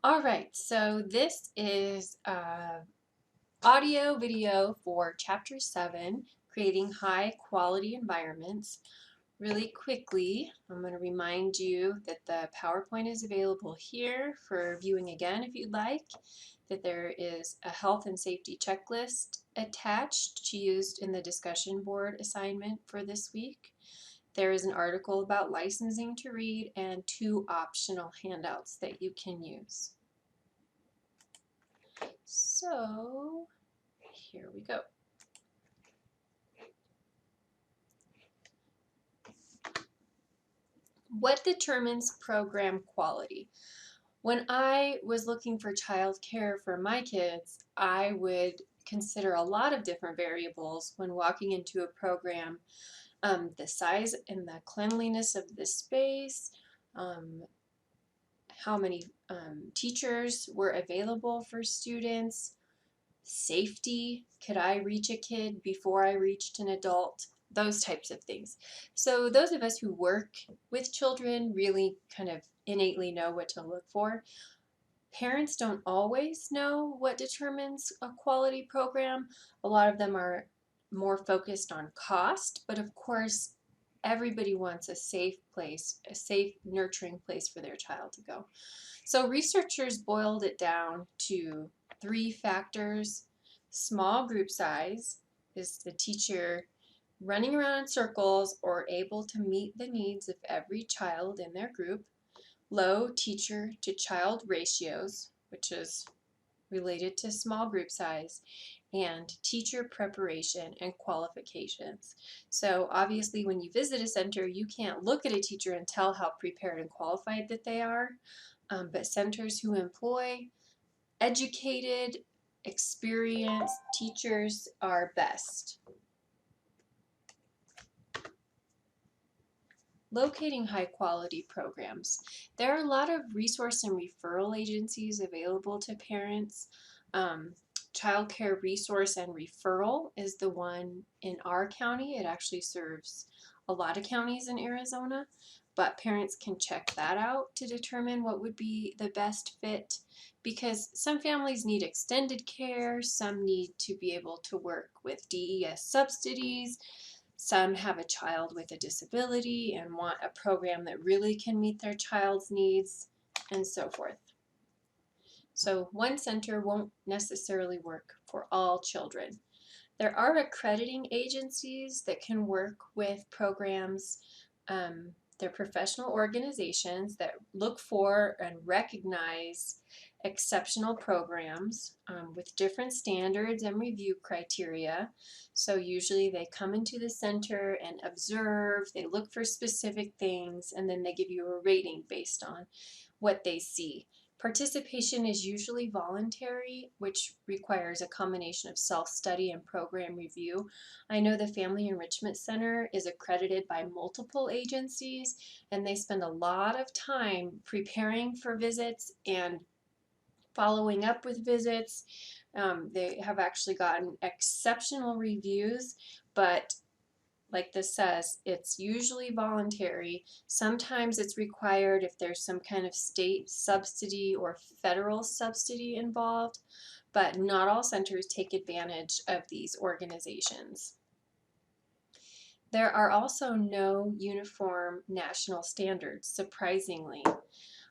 All right, so this is audio video for Chapter 7, Creating High Quality Environments. Really quickly, I'm going to remind you that the PowerPoint is available here for viewing again if you'd like, that there is a health and safety checklist attached used in the discussion board assignment for this week. There is an article about licensing to read and 2 optional handouts that you can use. So here we go. What determines program quality? When I was looking for childcare for my kids, I would consider a lot of different variables when walking into a program. The size and the cleanliness of the space, how many teachers were available for students, safety, could I reach a kid before I reached an adult, those types of things. So those of us who work with children really kind of innately know what to look for. Parents don't always know what determines a quality program. A lot of them are more focused on cost, but of course everybody wants a safe place, a safe nurturing place for their child to go. So researchers boiled it down to 3 factors. Small group size, is the teacher running around in circles or able to meet the needs of every child in their group. Low teacher to child ratios, which is related to small group size, and teacher preparation and qualifications. So obviously when you visit a center, you can't look at a teacher and tell how prepared and qualified that they are, but centers who employ educated, experienced teachers are best. Locating high quality programs. There are a lot of resource and referral agencies available to parents. Child Care Resource and Referral is the one in our county. It actually serves a lot of counties in Arizona, but parents can check that out to determine what would be the best fit, because some families need extended care, some need to be able to work with DES subsidies, some have a child with a disability and want a program that really can meet their child's needs, and so forth. So one center won't necessarily work for all children. There are accrediting agencies that can work with programs. They're professional organizations that look for and recognize exceptional programs with different standards and review criteria. So usually they come into the center and observe, they look for specific things, and then they give you a rating based on what they see. Participation is usually voluntary, which requires a combination of self-study and program review. I know the Family Enrichment Center is accredited by multiple agencies, and they spend a lot of time preparing for visits and following up with visits. They have actually gotten exceptional reviews, but like this says, it's usually voluntary. Sometimes it's required if there's some kind of state subsidy or federal subsidy involved, but not all centers take advantage of these organizations. There are also no uniform national standards, surprisingly.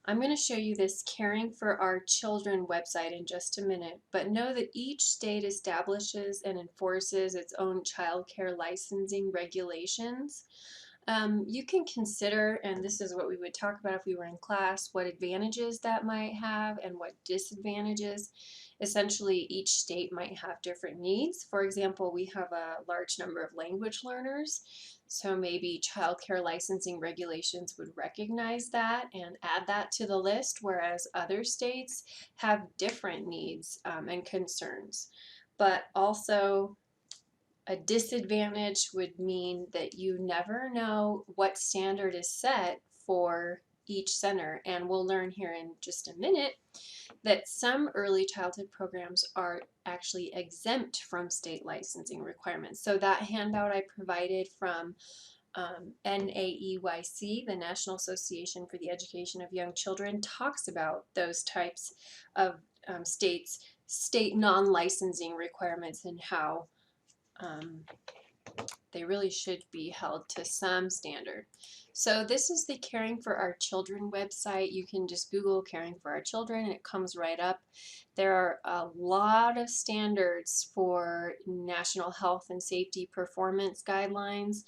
I'm going to show you this Caring for Our Children website in just a minute, but know that each state establishes and enforces its own child care licensing regulations. You can consider, and this is what we would talk about if we were in class, what advantages that might have and what disadvantages. Essentially, each state might have different needs. For example, we have a large number of language learners, so maybe child care licensing regulations would recognize that and add that to the list, whereas other states have different needs and concerns. But also, a disadvantage would mean that you never know what standard is set for each center, and we'll learn here in just a minute that some early childhood programs are actually exempt from state licensing requirements. So that handout I provided from NAEYC, the National Association for the Education of Young Children, talks about those types of state non-licensing requirements and how they really should be held to some standard. So this is the Caring for Our Children website. You can just Google Caring for Our Children and it comes right up. There are a lot of standards for national health and safety performance guidelines.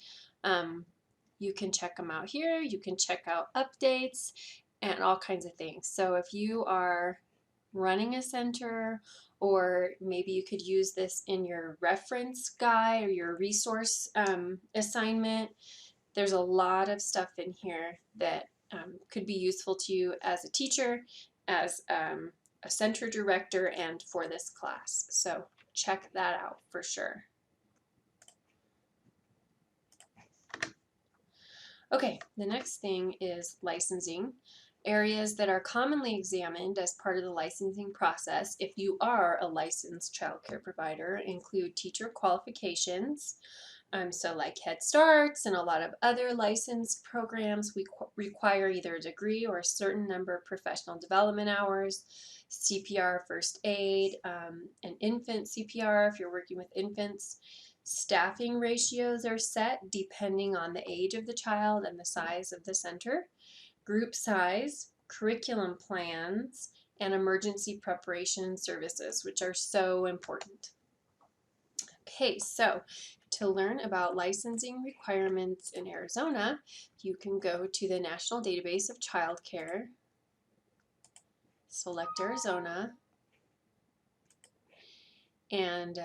You can check them out here. You can check out updates and all kinds of things. So if you are running a center, or maybe you could use this in your reference guide or your resource assignment. There's a lot of stuff in here that could be useful to you as a teacher, as a center director, and for this class. So check that out for sure. Okay, the next thing is licensing. Areas that are commonly examined as part of the licensing process, if you are a licensed child care provider, include teacher qualifications. So like Head Starts and a lot of other licensed programs, we require either a degree or a certain number of professional development hours, CPR, first aid, and infant CPR if you're working with infants. Staffing ratios are set depending on the age of the child and the size of the center. Group size, curriculum plans, and emergency preparation services, which are so important. Okay, so to learn about licensing requirements in Arizona, you can go to the National Database of Child Care, select Arizona, and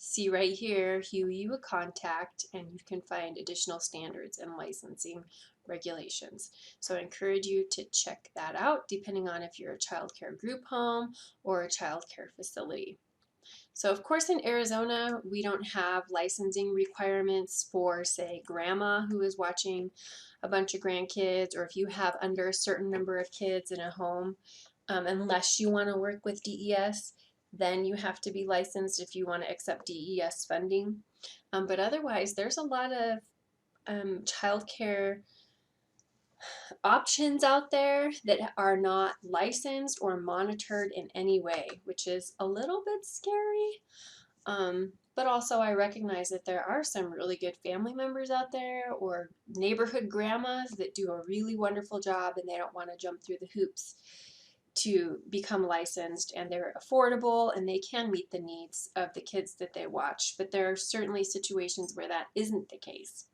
see right here who you would contact, and you can find additional standards and licensing regulations. So I encourage you to check that out depending on if you're a child care group home or a child care facility. So of course in Arizona we don't have licensing requirements for, say, grandma who is watching a bunch of grandkids, or if you have under a certain number of kids in a home, unless you want to work with DES. Then you have to be licensed if you want to accept DES funding. But otherwise, there's a lot of childcare options out there that are not licensed or monitored in any way, which is a little bit scary. But also I recognize that there are some really good family members out there or neighborhood grandmas that do a really wonderful job and they don't want to jump through the hoops to become licensed, and they're affordable and they can meet the needs of the kids that they watch. But there are certainly situations where that isn't the case.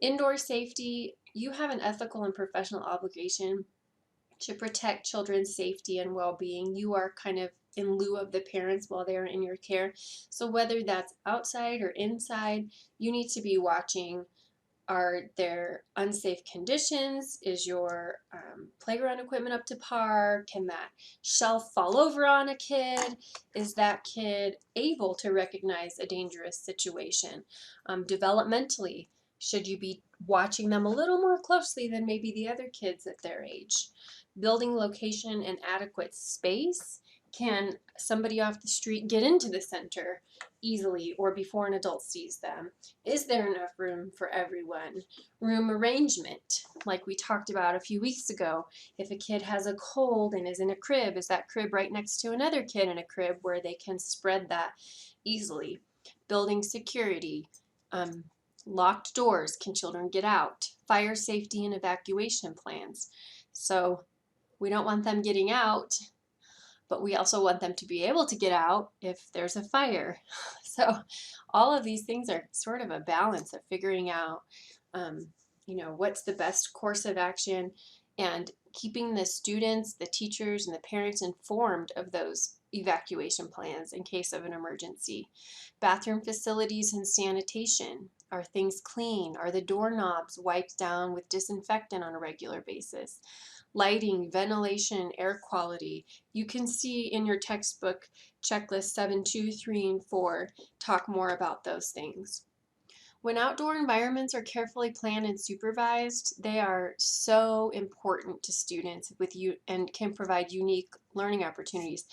Indoor safety, you have an ethical and professional obligation to protect children's safety and well-being. You are kind of in lieu of the parents while they're in your care. So whether that's outside or inside, you need to be watching. Are there unsafe conditions? Is your playground equipment up to par? Can that shelf fall over on a kid? Is that kid able to recognize a dangerous situation? Developmentally, should you be watching them a little more closely than maybe the other kids at their age? Building location and adequate space. Can somebody off the street get into the center easily or before an adult sees them? Is there enough room for everyone? Room arrangement, like we talked about a few weeks ago. If a kid has a cold and is in a crib, is that crib right next to another kid in a crib where they can spread that easily? Building security, locked doors, can children get out? Fire safety and evacuation plans. So we don't want them getting out, but we also want them to be able to get out if there's a fire. So all of these things are sort of a balance of figuring out, what's the best course of action, and keeping the students, the teachers, and the parents informed of those evacuation plans in case of an emergency. Bathroom facilities and sanitation. Are things clean? Are the doorknobs wiped down with disinfectant on a regular basis? Lighting, ventilation, air quality. You can see in your textbook checklist 7, 2, 3, and 4 talk more about those things. When outdoor environments are carefully planned and supervised, they are so important to students with you and can provide unique learning opportunities.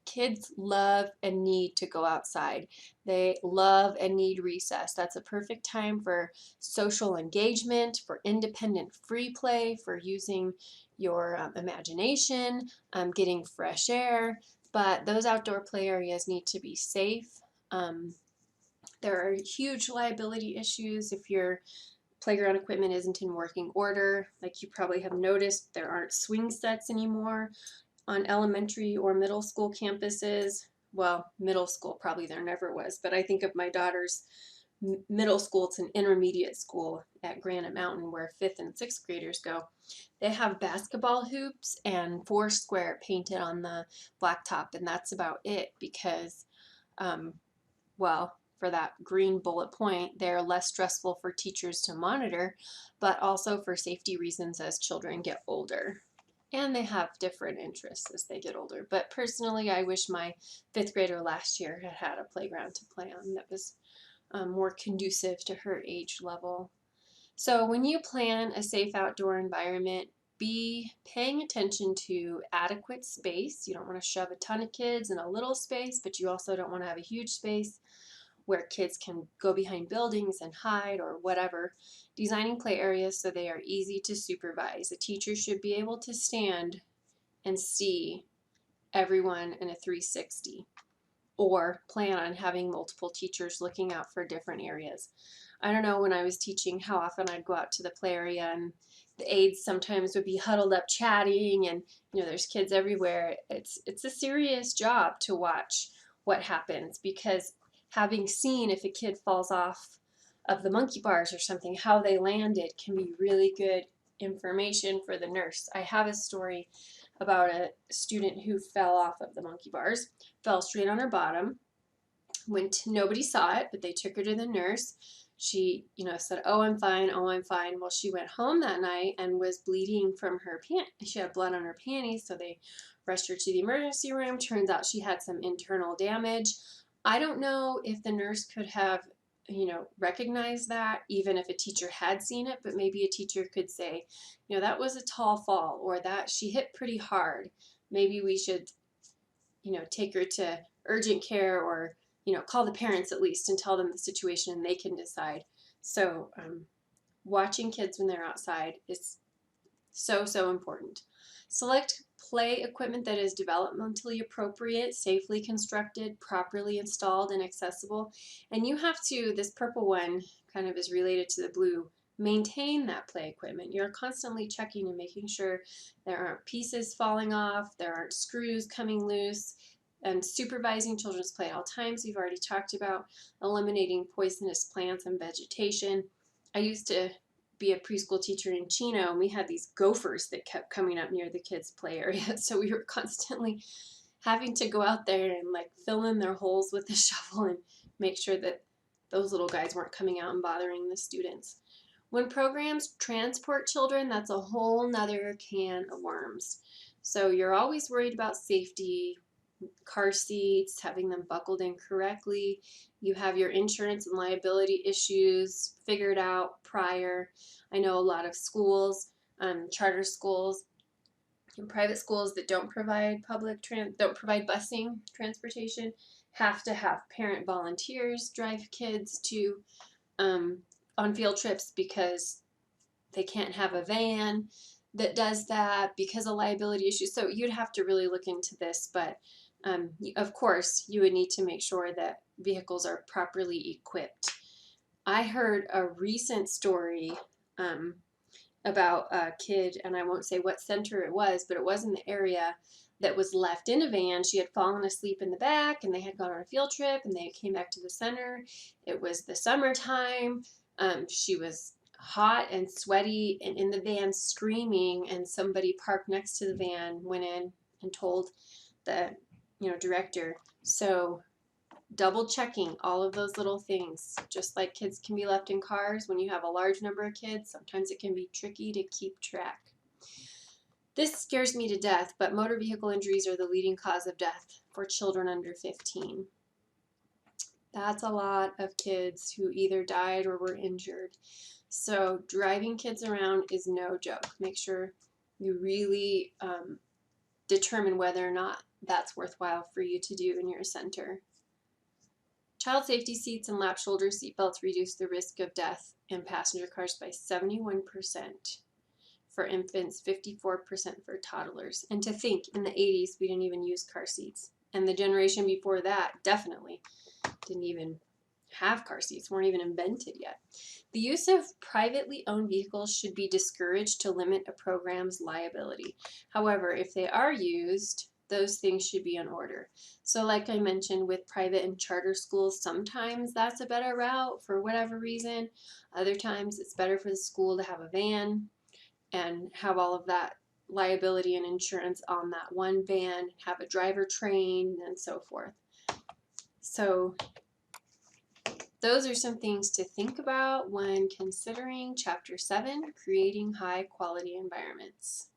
Kids love and need to go outside. They love and need recess. That's a perfect time for social engagement, for independent free play, for using your imagination, getting fresh air. But those outdoor play areas need to be safe. Um, there are huge liability issues if your playground equipment isn't in working order. Like you probably have noticed, there aren't swing sets anymore on elementary or middle school campuses. Well, middle school probably there never was, but I think of my daughter's middle school. It's an intermediate school at Granite Mountain where 5th and 6th graders go. They have basketball hoops and Foursquare painted on the blacktop, and that's about it because um, well, for that green bullet point, they're less stressful for teachers to monitor, but also for safety reasons as children get older. And they have different interests as they get older. But personally, I wish my 5th grader last year had had a playground to play on that was more conducive to her age level. So when you plan a safe outdoor environment, be paying attention to adequate space. You don't want to shove a ton of kids in a little space, but you also don't want to have a huge space where kids can go behind buildings and hide or whatever. Designing play areas so they are easy to supervise. A teacher should be able to stand and see everyone in a 360 or plan on having multiple teachers looking out for different areas. I don't know, when I was teaching how often I'd go out to the play area and the aides sometimes would be huddled up chatting and there's kids everywhere. It's a serious job to watch what happens because having seen if a kid falls off of the monkey bars or something, how they landed can be really good information for the nurse. I have a story about a student who fell off of the monkey bars, fell straight on her bottom, nobody saw it, but they took her to the nurse. She, said, "Oh, I'm fine. Oh, I'm fine." Well, she went home that night and was bleeding from her pant. She had blood on her panties, so they rushed her to the emergency room. Turns out she had some internal damage. I don't know if the nurse could have, recognized that, even if a teacher had seen it, but maybe a teacher could say, that was a tall fall, or that she hit pretty hard. Maybe we should, take her to urgent care, or call the parents at least and tell them the situation and they can decide. So watching kids when they're outside is so important. Select play equipment that is developmentally appropriate, safely constructed, properly installed, and accessible. And you have to, this purple one kind of is related to the blue, maintain that play equipment. You're constantly checking and making sure there aren't pieces falling off, there aren't screws coming loose, and supervising children's play at all times. We've already talked about eliminating poisonous plants and vegetation. I used to be a preschool teacher in Chino, and we had these gophers that kept coming up near the kids' play area. So we were constantly having to go out there and fill in their holes with the shovel and make sure that those little guys weren't coming out and bothering the students. When programs transport children, that's a whole nother can of worms. So you're always worried about safety, car seats, having them buckled in correctly. You have your insurance and liability issues figured out prior. I know a lot of schools, charter schools, and private schools that don't provide don't provide busing transportation have to have parent volunteers drive kids to on field trips because they can't have a van that does that because of liability issues. So you'd have to really look into this, but of course, you would need to make sure that vehicles are properly equipped. I heard a recent story about a kid, and I won't say what center it was, but it was in the area, that was left in a van. She had fallen asleep in the back, and they had gone on a field trip, and they came back to the center. It was the summertime. She was hot and sweaty and in the van screaming, and somebody parked next to the van went in and told the director. So double checking all of those little things, just like kids can be left in cars. When you have a large number of kids, sometimes it can be tricky to keep track. This scares me to death, but motor vehicle injuries are the leading cause of death for children under 15. That's a lot of kids who either died or were injured. So driving kids around is no joke. Make sure you really determine whether or not that's worthwhile for you to do in your center. Child safety seats and lap shoulder seat belts reduce the risk of death in passenger cars by 71% for infants, 54% for toddlers. And to think, in the 80s, we didn't even use car seats. And the generation before that definitely didn't even have car seats, weren't even invented yet. The use of privately owned vehicles should be discouraged to limit a program's liability. However, if they are used, those things should be in order. So like I mentioned with private and charter schools, sometimes that's a better route for whatever reason. Other times it's better for the school to have a van and have all of that liability and insurance on that one van, have a driver trained, and so forth. So those are some things to think about when considering Chapter 7, Creating High Quality Environments.